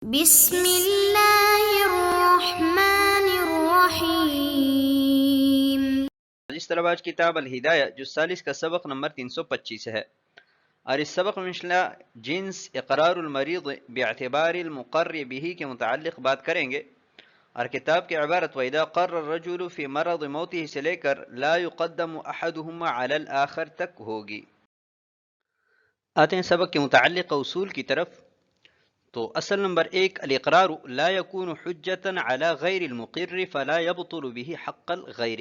بسم اللہ الرحمن الرحیم۔ اس طلبہ کتاب الہدایہ جو 40 کا سبق نمبر 325 ہے، اور اس سبق میں انشاءاللہ جنس اقرار المریض باعتبار المقر به کے متعلق بات کریں گے، اور کتاب کی عبارت وَإِذَا قَرَّ الرَّجُلُ فِي مَرَضِ مَوْتِهِ سے لے کر لا يُقَدَّمُ أَحَدُهُمَا عَلَى الْآخَرِ تک ہوگی۔ آتے ہیں سبق کے متعلق اصول کی طرف۔ تو اصل نمبر 1، الاقرار لا يكون حجة على غیر المقر فلا يبطل به حق الغیر۔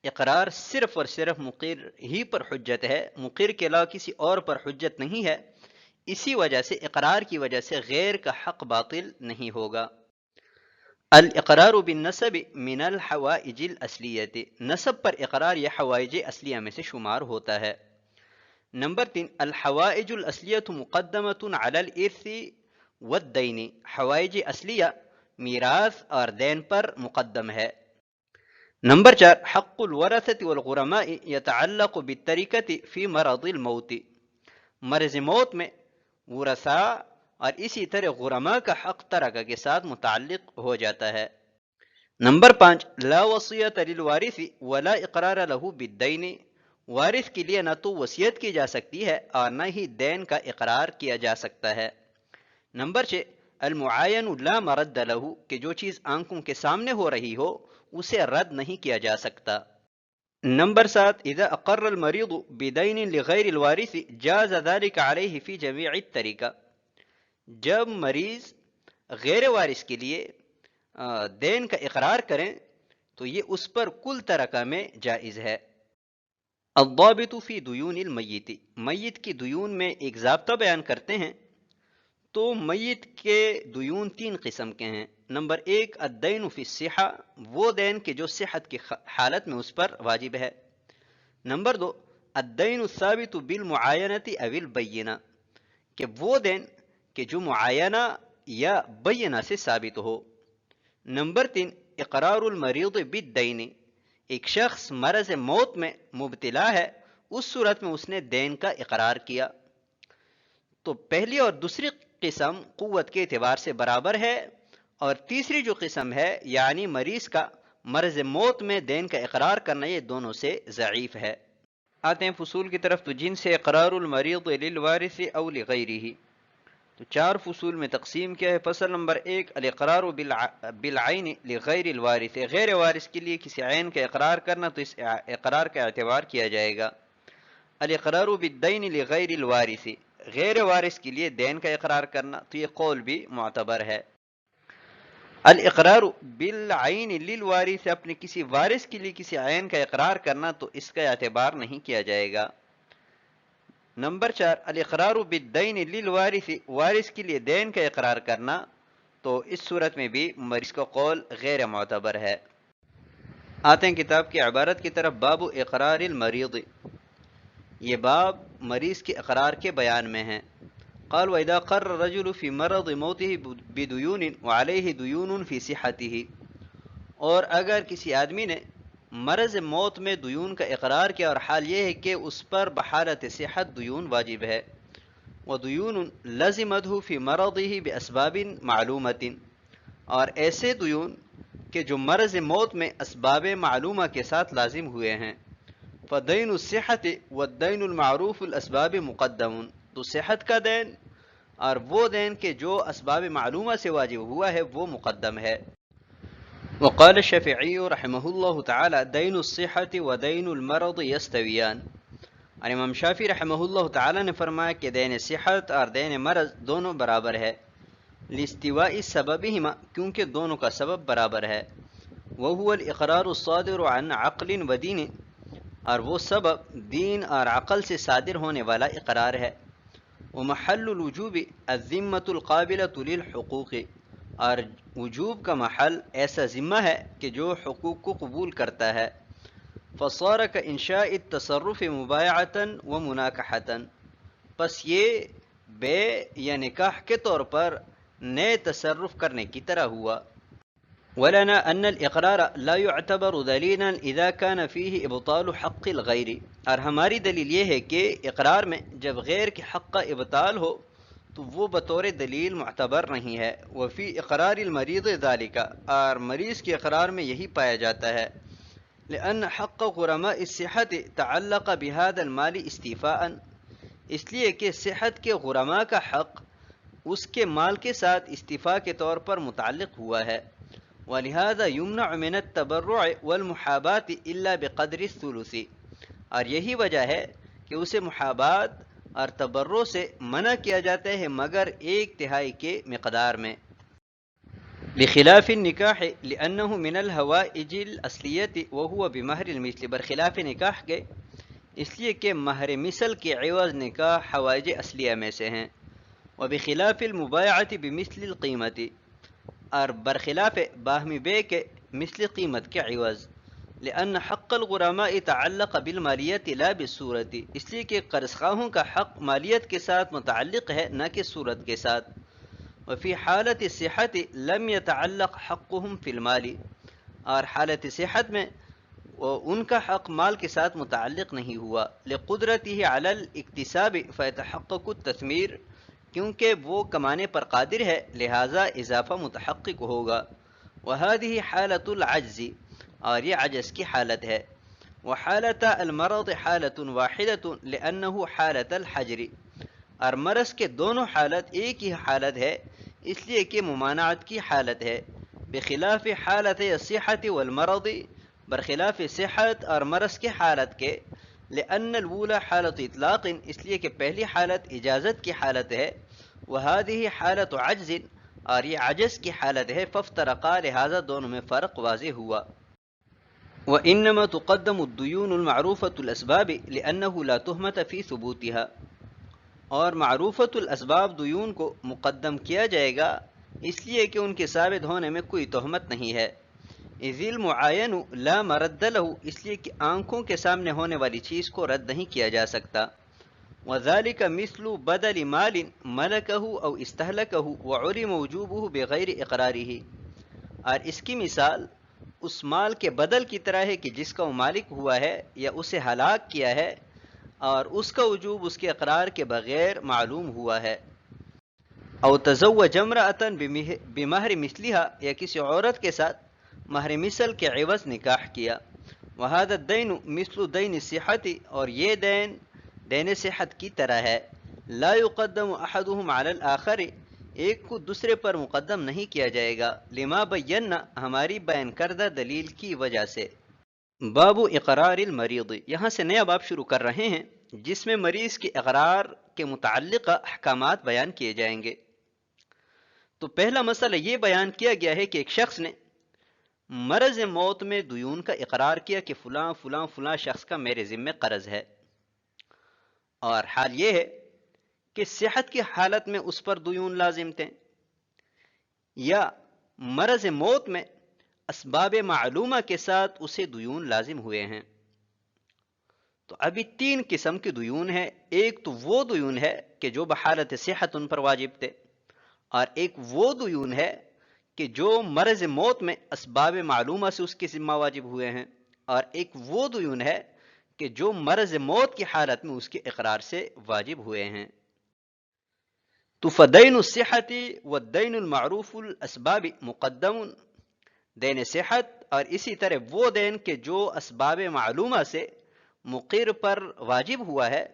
اقرار صرف اور صرف مقر ہی پر حجت ہے، مقر کے علاوہ کسی اور پر حجت نہیں ہے، اسی وجہ سے اقرار کی وجہ سے غیر کا حق باطل نہیں ہوگا۔ الاقرار بالنسب من الحوائج الاصلیت، نسب پر اقرار یہ حوائج اصلیہ میں سے شمار ہوتا ہے۔ نمبر 3، الحوائج الاصلیت مقدمۃ علی الارث والدین، حوائج اصلیہ میراث اور دین پر مقدم ہے۔ نمبر 4، حق الورثۃ والغرماء یتعلق بالترکۃ فی مرض الموت، مرض موت میں ورثاء اور اسی طرح غرماء کا حق ترکہ کے ساتھ متعلق ہو جاتا ہے۔ نمبر 5، لا وصیۃ للوارث ولا اقرار له بالدین، وارث کے لیے نہ تو وصیت کی جا سکتی ہے اور نہ ہی دین کا اقرار کیا جا سکتا ہے۔ نمبر 6، المعین لا مرد له، کہ جو چیز آنکھوں کے سامنے ہو رہی ہو اسے رد نہیں کیا جا سکتا۔ نمبر 7، اذا اقر المریض بدین لغیر الوارث جاز ذلك علیہ فی جمیع الطریقہ، جب مریض غیر وارث کے لیے دین کا اقرار کریں تو یہ اس پر کل ترکہ میں جائز ہے۔ الضابط فی دیون المیت، میت کی دیون میں ایک ضابطہ بیان کرتے ہیں۔ تو میت کے دیون 3 قسم کے ہیں۔ نمبر 1، الدین فی الصحہ، وہ دین کہ جو صحت کی حالت میں اس پر واجب ہے۔ نمبر 2، الدین الثابت بالمعاینۃ او البینہ، کہ وہ دین کہ جو معاینہ یا بینہ سے ثابت ہو۔ نمبر 3، اقرار المریض بالدین، ایک شخص مرض موت میں مبتلا ہے، اس صورت میں اس نے دین کا اقرار کیا۔ تو پہلی اور دوسری قسم قوت کے اعتبار سے برابر ہے، اور تیسری جو قسم ہے یعنی مریض کا مرض موت میں دین کا اقرار کرنا، یہ دونوں سے ضعیف ہے۔ آتے ہیں فصول کی طرف۔ تو جن سے اقرار المریض للوارث او لغیرہ، تو 4 فصول میں تقسیم کیا ہے۔ فصل نمبر 1، الاقرار بالعین لغیر الوارث، غیر وارث کے لیے کسی عین کا اقرار کرنا تو اس اقرار کا اعتبار کیا جائے گا۔ الاقرار بالدین لغیر الوارث، غیر وارث کے لیے دین کا اقرار کرنا تو یہ قول بھی معتبر ہے۔ الاقرار بالعین للوارث، اپنے کسی وارث کے لیے کسی عین کا اقرار کرنا تو اس کا اعتبار نہیں کیا جائے گا۔ نمبر 4، الاقرار بالدین للوارث، وارث کے لیے دین کا اقرار کرنا تو اس صورت میں بھی مریض کا قول غیر معتبر ہے۔ آتے ہیں کتاب کی عبارت کی طرف۔ باب اقرار المریض، یہ باب مریض کے اقرار کے بیان میں ہے۔ قال وَإِذَا قَرَّ الرَّجُلُ فِي مَرَضِ مَوْتِهِ بِدُيُونٍ وَعَلَيْهِ دُيُونٌ فِي صِحَّتِهِ، اور اگر کسی آدمی نے مرض موت میں دیون کا اقرار کیا اور حال یہ ہے کہ اس پر بحالت صحت دیون واجب ہے، وَدُيُونٌ لَزِمَتْهُ فِي مَرَضِهِ بِأَسْبَابٍ مَعْلُومَةٍ، اور ایسے دیون کہ جو مرض موت میں اسباب معلومہ کے ساتھ لازم ہوئے ہیں۔ فدین الصحت والدین المعروف الاسباب مقدم، تو صحت کا دین اور وہ دین کہ جو اسباب معلومہ سے واجب ہوا ہے وہ مقدم ہے۔ وقال الشافعی رحمہ اللہ تعالی دین الصحت ودین المرض یستویان، اور امام شافعی رحمہ اللہ تعالی نے فرمایا کہ دین صحت اور دین مرض دونوں برابر ہے، لاستواء سببہما، کیونکہ دونوں کا سبب برابر ہے۔ وهو الاقرار الصادر عن عقل ودین، اور وہ سبب دین اور عقل سے صادر ہونے والا اقرار ہے۔ ومحل الوجوب الذمۃ القابلۃ للحقوق، اور وجوب کا محل ایسا ذمہ ہے کہ جو حقوق کو قبول کرتا ہے۔ فصار كإنشاء التصرف مبایعۃ ومناکحۃ، پس یہ بے یا نکاح کے طور پر نئے تصرف کرنے کی طرح ہوا۔ ولنا ان الاقرار لا يعتبر دلیلا اذا كان فيه ابطال حق الغیر، اور ہماری دلیل یہ ہے کہ اقرار میں جب غیر کے حق کا ابطال ہو تو وہ بطور دلیل معتبر نہیں ہے. وفی اقرار المریض ذالک، اور مریض کے اقرار میں یہی پایا جاتا ہے. لأن حق غرماء الصحت تعلق بهذا المال استیفاء، اس لیے کہ صحت کے غرماء کا حق اس کے مال کے ساتھ استیفاء کے طور پر متعلق ہوا ہے. ولہذا یمنع من التبرع والمحابات الا بقدر الثلث، اور یہی وجہ ہے کہ اسے محابات اور تبرع سے منع کیا جاتا ہے مگر 1/3 کے مقدار میں. بخلاف النکاح لأنه من الحوائج الاصلیت وهو بمہر المثل، برخلاف نکاح کے اس لیے کہ مہر مثل کے عوض نکاح حوائج اصلیہ میں سے ہیں. وبخلاف المبایعۃ بمثل القیمت، اور برخلاف باہمی بے کے مثل قیمت کے عوض. لأن حق الغرماء تعلق بالمالیت لا بالصورت، اس لیے کہ قرض خواہوں کا حق مالیت کے ساتھ متعلق ہے نہ کہ صورت کے ساتھ. وفی حالت صحت لم يتعلق حقهم فی المال، اور حالت صحت میں ان کا حق مال کے ساتھ متعلق نہیں ہوا. لقدرته علی الاکتساب فیتحقق التثمیر، کیونکہ وہ کمانے پر قادر ہے لہذا اضافہ متحقق ہوگا. وهذه حالت العجز، اور یہ عجز کی حالت ہے. وحالت المرض حالت واحدۃ لأنه حالت الحجر، اور مرض کے دونوں حالت ایک ہی حالت ہے اس لیے کہ ممانعت کی حالت ہے. بخلاف حالت الصحت والمرض، برخلاف صحت اور مرض کے حالت کے. لأن الاولى حالت اطلاق، اس لیے کہ پہلی حالت اجازت کی حالت ہے. وهذه حالت عجز، اور یہ عجز کی حالت ہے. فافترقا، لہذا دونوں میں فرق واضح ہوا. وإنما تقدم الديون المعروفة الأسباب لأنه لا تهمة في ثبوتها، اور معروفت الاسباب دیون کو مقدم کیا جائے گا اس لیے کہ ان کے ثابت ہونے میں کوئی تہمت نہیں ہے. اذ المعین لا مرد له، اس لیے کہ آنکھوں کے سامنے ہونے والی چیز کو رد نہیں کیا جا سکتا. وذلك مثل بدل مال ملكه او استهلكه وعلم وجوبه بغیر اقراره، اور اس کی مثال اس مال کے بدل کی طرح ہے کہ جس کا وہ مالک ہوا ہے یا اسے ہلاک کیا ہے اور اس کا وجوب اس کے اقرار کے بغیر معلوم ہوا ہے. او تزوج امرأة بمہر مثلها، یا کسی عورت کے ساتھ مہر مثل کے عوض نکاح کیا. وهذا الدین مثل دین الصحت، اور یہ دین صحت کی طرح ہے. لا يقدم احدهم على الاخر، ایک کو دوسرے پر مقدم نہیں کیا جائے گا. لما بینا، ہماری بیان کردہ دلیل کی وجہ سے. باب اقرار المریض، یہاں سے نیا باب شروع کر رہے ہیں جس میں مریض کے اقرار کے متعلقہ احکامات بیان کیے جائیں گے. تو پہلا مسئلہ یہ بیان کیا گیا ہے کہ ایک شخص نے مرض موت میں دیون کا اقرار کیا کہ فلاں فلاں فلاں شخص کا میرے ذمے قرض ہے، اور حال یہ ہے کہ صحت کی حالت میں اس پر دیون لازم تھے، یا مرض موت میں اسباب معلومہ کے ساتھ اسے دیون لازم ہوئے ہیں. تو ابھی 3 قسم کی دیون ہے. ایک تو وہ دیون ہے کہ جو بحالت صحت ان پر واجب تھے، اور ایک وہ دیون ہے کہ جو مرض موت میں اسباب معلومہ سے اس کے ذمہ واجب ہوئے ہیں، اور ایک وہ دیون ہے کہ جو مرض موت کی حالت میں اس کے اقرار سے واجب ہوئے ہیں. تو فدین الصحت والدین المعروف الاسباب مقدم، دین صحت اور اسی طرح وہ دین کہ جو اسباب معلومہ سے مقر پر واجب ہوا ہے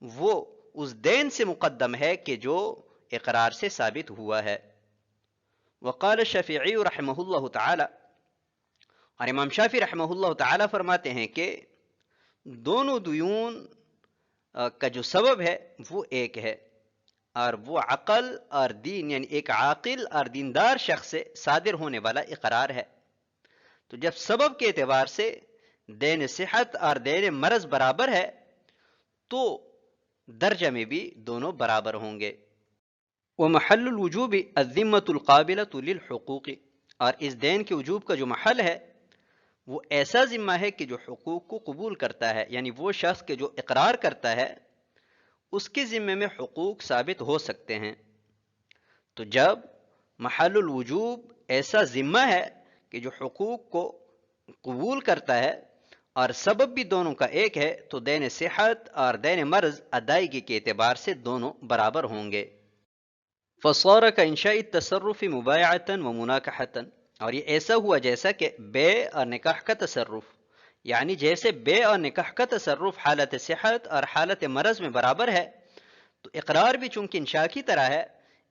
وہ اس دین سے مقدم ہے کہ جو اقرار سے ثابت ہوا ہے. وقال الشافعی رحمہ اللہ تعالی، اور امام شافعی رحمہ اللہ تعالی فرماتے ہیں کہ دونوں دیون کا جو سبب ہے وہ ایک ہے، اور وہ عقل اور دین، یعنی ایک عاقل اور دیندار شخص سے صادر ہونے والا اقرار ہے. تو جب سبب کے اعتبار سے دین صحت اور دین مرض برابر ہے تو درجہ میں بھی دونوں برابر ہوں گے. ومحل الوجوب الذمۃ القابلۃ للحقوق، اور اس دین کے وجوب کا جو محل ہے وہ ایسا ذمہ ہے کہ جو حقوق کو قبول کرتا ہے، یعنی وہ شخص کے جو اقرار کرتا ہے اس کے ذمے میں حقوق ثابت ہو سکتے ہیں. تو جب محل الوجوب ایسا ذمہ ہے کہ جو حقوق کو قبول کرتا ہے اور سبب بھی دونوں کا ایک ہے تو دین صحت اور دین مرض ادائیگی کے اعتبار سے دونوں برابر ہوں گے. فصار كإنشاء التصرف مبايعة ومناكحة، اور یہ ایسا ہوا جیسا کہ بے اور نکاح کا تصرف، یعنی جیسے بے اور نکاح کا تصرف حالت صحت اور حالت مرض میں برابر ہے، تو اقرار بھی چونکہ انشاء کی طرح ہے،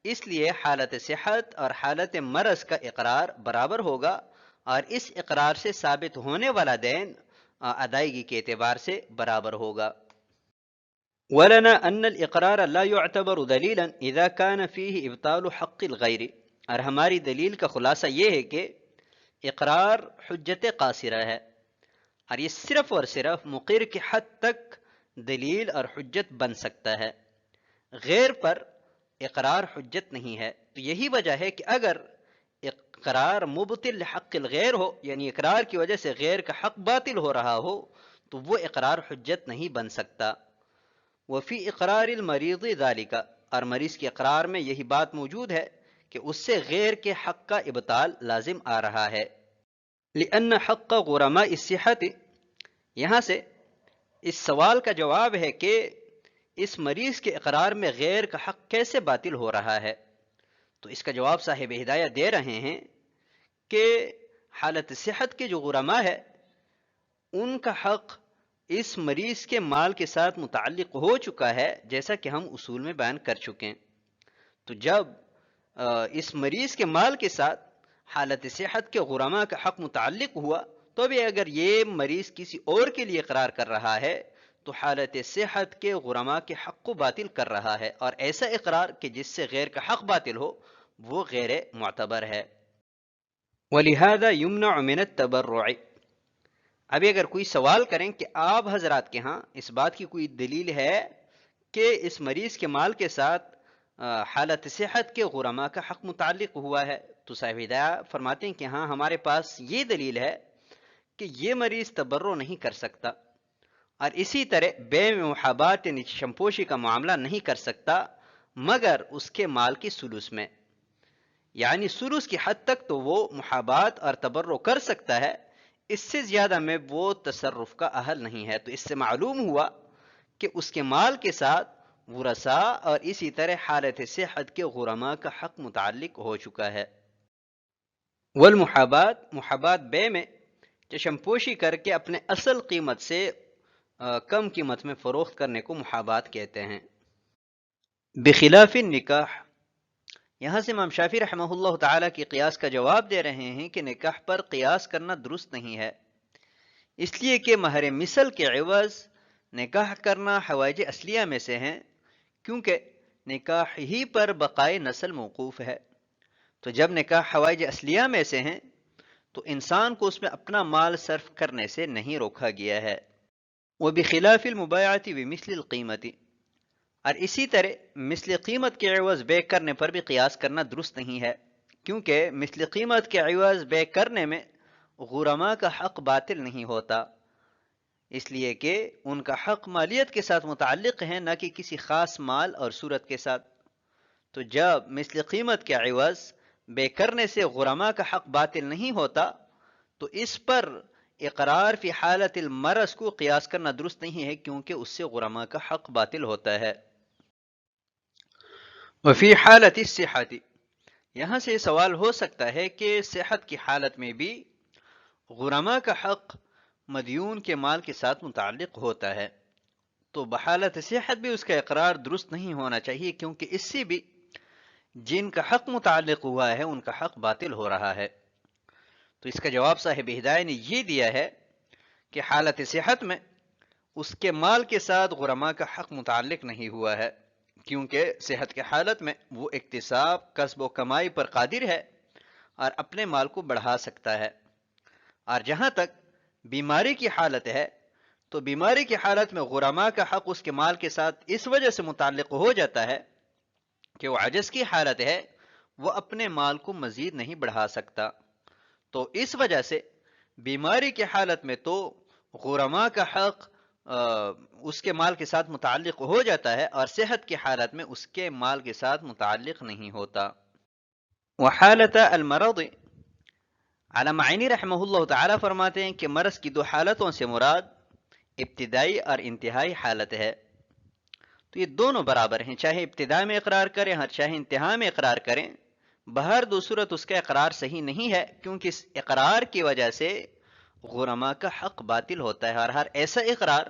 اس لیے حالت صحت اور حالت مرض کا اقرار برابر ہوگا، اور اس اقرار سے ثابت ہونے والا دین ادائیگی کے اعتبار سے برابر ہوگا۔ ولنا ان الاقرار لا يعتبر دلیلا اذا كان فيه ابطال حق الغیر، اور ہماری دلیل کا خلاصہ یہ ہے کہ اقرار حجت قاصرہ ہے، اور یہ صرف اور صرف مقر کی حد تک دلیل اور حجت بن سکتا ہے، غیر پر اقرار حجت نہیں ہے۔ تو یہی وجہ ہے کہ اگر اقرار مبطل حق الغیر ہو، یعنی اقرار کی وجہ سے غیر کا حق باطل ہو رہا ہو، تو وہ اقرار حجت نہیں بن سکتا۔ وفی اقرار المریض ذالک، اور مریض کے اقرار میں یہی بات موجود ہے کہ اس سے غیر کے حق کا ابطال لازم آ رہا ہے۔ لأن حق غرماء الصحت، یہاں سے اس سوال کا جواب ہے کہ اس مریض کے اقرار میں غیر کا حق کیسے باطل ہو رہا ہے، تو اس کا جواب صاحب ہدایہ دے رہے ہیں کہ حالت صحت کے جو غرماء ہے ان کا حق اس مریض کے مال کے ساتھ متعلق ہو چکا ہے، جیسا کہ ہم اصول میں بیان کر چکے ہیں۔ تو جب اس مریض کے مال کے ساتھ حالت صحت کے غرماء کا حق متعلق ہوا، تو بھی اگر یہ مریض کسی اور کے لیے اقرار کر رہا ہے تو حالت صحت کے غرماء کے حق کو باطل کر رہا ہے، اور ایسا اقرار کہ جس سے غیر کا حق باطل ہو وہ غیر معتبر ہے۔ وَلِهَذَا يُمْنَعُ مِنَ التَّبَرُّعِ، ابھی اگر کوئی سوال کریں کہ آپ حضرات کے ہاں اس بات کی کوئی دلیل ہے کہ اس مریض کے مال کے ساتھ حالت صحت کے غرماء کا حق متعلق ہوا ہے، تو صاحب ہدایہ فرماتے ہیں کہ ہاں ہمارے پاس یہ دلیل ہے کہ یہ مریض تبرع نہیں کر سکتا، اور اسی طرح بے محابات شمپوشی کا معاملہ نہیں کر سکتا مگر اس کے مال کی سلوس میں، یعنی سلوس کی حد تک تو وہ محابات اور تبرع کر سکتا ہے، اس سے زیادہ میں وہ تصرف کا اہل نہیں ہے۔ تو اس سے معلوم ہوا کہ اس کے مال کے ساتھ ورثاء اور اسی طرح حالت صحت کے غرماء کا حق متعلق ہو چکا ہے۔ والمحابات، محابات بے میں چشم پوشی کر کے اپنے اصل قیمت سے کم قیمت میں فروخت کرنے کو محابات کہتے ہیں۔ بخلاف النکاح، یہاں سے امام شافعی رحمہ اللہ تعالیٰ کی قیاس کا جواب دے رہے ہیں کہ نکاح پر قیاس کرنا درست نہیں ہے، اس لیے کہ مہر مثل کے عوض نکاح کرنا حوائج اصلیہ میں سے ہیں، کیونکہ نکاح ہی پر بقائے نسل موقوف ہے۔ تو جب نکاح حوائج اصلیہ میں سے ہیں تو انسان کو اس میں اپنا مال صرف کرنے سے نہیں روکا گیا ہے۔ وبخلاف المبایعۃ بمثل القیمۃ، اور اسی طرح مثل قیمت کے عوض بے کرنے پر بھی قیاس کرنا درست نہیں ہے، کیونکہ مثل قیمت کے عوض بے کرنے میں غرماء کا حق باطل نہیں ہوتا، اس لیے کہ ان کا حق مالیت کے ساتھ متعلق ہے، نہ کہ کسی خاص مال اور صورت کے ساتھ۔ تو جب مثل قیمت کے عوض بے کرنے سے غرماء کا حق باطل نہیں ہوتا تو اس پر اقرار فی حالت المرض کو قیاس کرنا درست نہیں ہے، کیونکہ اس سے غرماء کا حق باطل ہوتا ہے۔ وفی حالت الصحت، یہاں سے سوال ہو سکتا ہے کہ صحت کی حالت میں بھی غرماء کا حق مدیون کے مال کے ساتھ متعلق ہوتا ہے، تو بحالت صحت بھی اس کا اقرار درست نہیں ہونا چاہیے، کیونکہ اس سے بھی جن کا حق متعلق ہوا ہے ان کا حق باطل ہو رہا ہے۔ تو اس کا جواب صاحب ہدایہ نے یہ دیا ہے کہ حالت صحت میں اس کے مال کے ساتھ غرماء کا حق متعلق نہیں ہوا ہے، کیونکہ صحت کی حالت میں وہ اکتساب، کسب و کمائی پر قادر ہے اور اپنے مال کو بڑھا سکتا ہے، اور جہاں تک بیماری کی حالت ہے تو بیماری کی حالت میں غرماء کا حق اس کے مال کے ساتھ اس وجہ سے متعلق ہو جاتا ہے کہ وہ عجز کی حالت ہے، وہ اپنے مال کو مزید نہیں بڑھا سکتا، تو اس وجہ سے بیماری کی حالت میں تو غرماء کا حق اس کے مال کے ساتھ متعلق ہو جاتا ہے، اور صحت کی حالت میں اس کے مال کے ساتھ متعلق نہیں ہوتا۔ وحالت المرض، علامہ عینی رحمہ اللہ تعالیٰ فرماتے ہیں کہ مرض کی دو حالتوں سے مراد ابتدائی اور انتہائی حالت ہے۔ تو یہ دونوں برابر ہیں، چاہے ابتدا میں اقرار کریں اور چاہے انتہا میں اقرار کریں، بہر دو صورت اس کا اقرار صحیح نہیں ہے، کیونکہ اس اقرار کی وجہ سے غرما کا حق باطل ہوتا ہے، اور ہر ایسا اقرار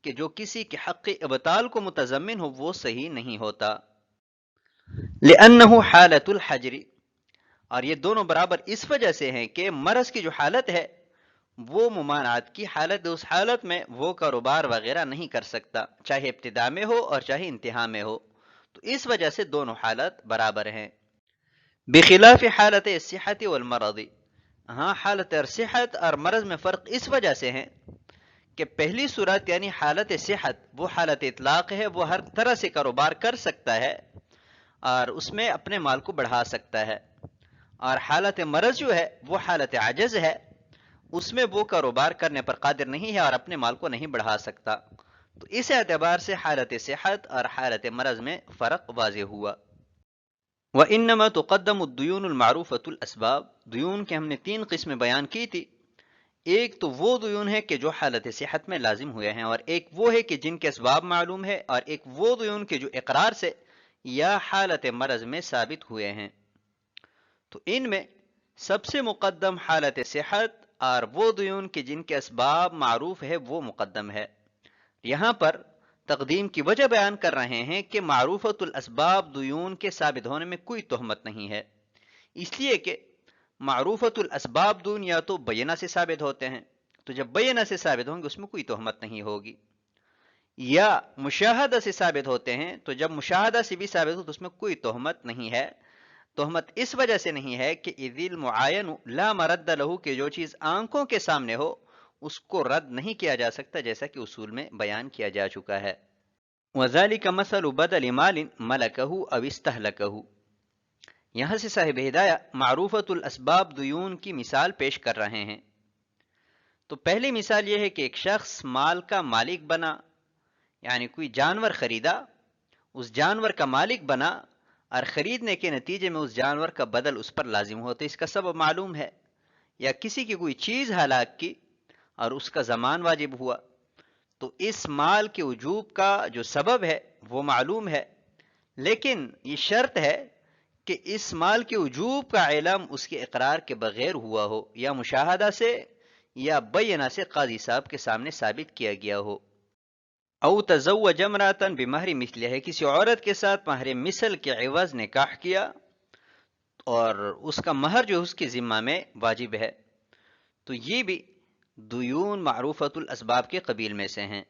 کہ جو کسی کے حق ابطال کو متضمن ہو وہ صحیح نہیں ہوتا۔ لأنہ حالت الحجر، اور یہ دونوں برابر اس وجہ سے ہیں کہ مرض کی جو حالت ہے وہ ممانعت کی حالت، اس حالت میں وہ کاروبار وغیرہ نہیں کر سکتا، چاہے ابتدا میں ہو اور چاہے انتہا میں ہو، تو اس وجہ سے دونوں حالت برابر ہیں۔ بخلاف حالت الصحت والمرض، ہاں حالت صحت اور مرض میں فرق اس وجہ سے ہے کہ پہلی صورت یعنی حالت صحت وہ حالت اطلاق ہے، وہ ہر طرح سے کاروبار کر سکتا ہے اور اس میں اپنے مال کو بڑھا سکتا ہے، اور حالت مرض جو ہے وہ حالت عجز ہے، اس میں وہ کاروبار کرنے پر قادر نہیں ہے اور اپنے مال کو نہیں بڑھا سکتا، تو اس اعتبار سے حالت صحت اور حالت مرض میں فرق واضح ہوا۔ وَإِنَّمَا تُقَدَّمُ الدُّيُونُ الْمَعْرُوفَةُ الْأَسْبَابُ، دیون کے ہم نے 3 قسمیں بیان کی تھی، ایک تو وہ دیون ہے کہ جو حالت صحت میں لازم ہوئے ہیں، اور ایک وہ ہے کہ جن کے اسباب معلوم ہے، اور ایک وہ دیون کے جو اقرار سے یا حالت مرض میں ثابت ہوئے ہیں۔ تو ان میں سب سے مقدم حالت صحت اور وہ دیون کے جن کے اسباب معروف ہے وہ مقدم ہے۔ یہاں پر تقدیم کی وجہ بیان کر رہے ہیں کہ معروفت الاسباب دیون کے ثابت ہونے میں کوئی تہمت نہیں ہے، اس لیے کہ معروفت الاسباب دیون یا تو بینہ سے ثابت ہوتے ہیں، تو جب بینہ سے ثابت ہوں گے اس میں کوئی تہمت نہیں ہوگی، یا مشاہدہ سے ثابت ہوتے ہیں، تو جب مشاہدہ سے بھی ثابت ہو تو اس میں کوئی تہمت نہیں ہے۔ تہمت اس وجہ سے نہیں ہے کہ اذ المعین لا مرد لہ، کہ جو چیز آنکھوں کے سامنے ہو اس کو رد نہیں کیا جا سکتا، جیسا کہ اصول میں بیان کیا جا چکا ہے۔ وَذَلِكَ مَثَلُ بَدَلِ مَالٍ مَلَكَهُ أَوْ اسْتَهْلَكَهُ، یہاں سے صاحب ہدایہ معروفت الاسباب دیون کی مثال پیش کر رہے ہیں۔ تو پہلی مثال یہ ہے کہ ایک شخص مال کا مالک بنا، یعنی کوئی جانور خریدا، اس جانور کا مالک بنا اور خریدنے کے نتیجے میں اس جانور کا بدل اس پر لازم ہو، تو اس کا سبب معلوم ہے، یا کسی کی کوئی چیز ہلاک کی اور اس کا ضمان واجب ہوا، تو اس مال کے وجوب کا جو سبب ہے وہ معلوم ہے، لیکن یہ شرط ہے کہ اس مال کے وجوب کا علم اس کے اقرار کے بغیر ہوا ہو، یا مشاہدہ سے یا بینہ سے قاضی صاحب کے سامنے ثابت کیا گیا ہو۔ او تزوج امرأة بمہر مثلہ، کسی عورت کے ساتھ مہر مثل کے عوض نکاح کیا اور اس کا مہر جو اس کے ذمہ میں واجب ہے، تو یہ بھی دیون معروفت الاسباب کے قبیل میں سے ہیں۔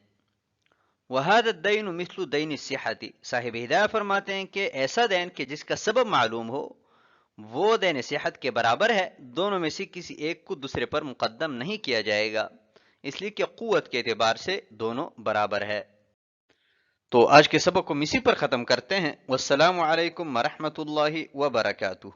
وَهَذَا الدَّيْنُ مِثْلُ دَيْنِ الصِّحَّةِ، صاحب ہدایہ فرماتے ہیں کہ ایسا دین کہ جس کا سبب معلوم ہو وہ دین صحت کے برابر ہے، دونوں میں سے کسی ایک کو دوسرے پر مقدم نہیں کیا جائے گا، اس لیے کہ قوت کے اعتبار سے دونوں برابر ہے۔ تو آج کے سبق کو اسی پر ختم کرتے ہیں۔ والسلام علیکم ورحمۃ اللہ وبرکاتہ۔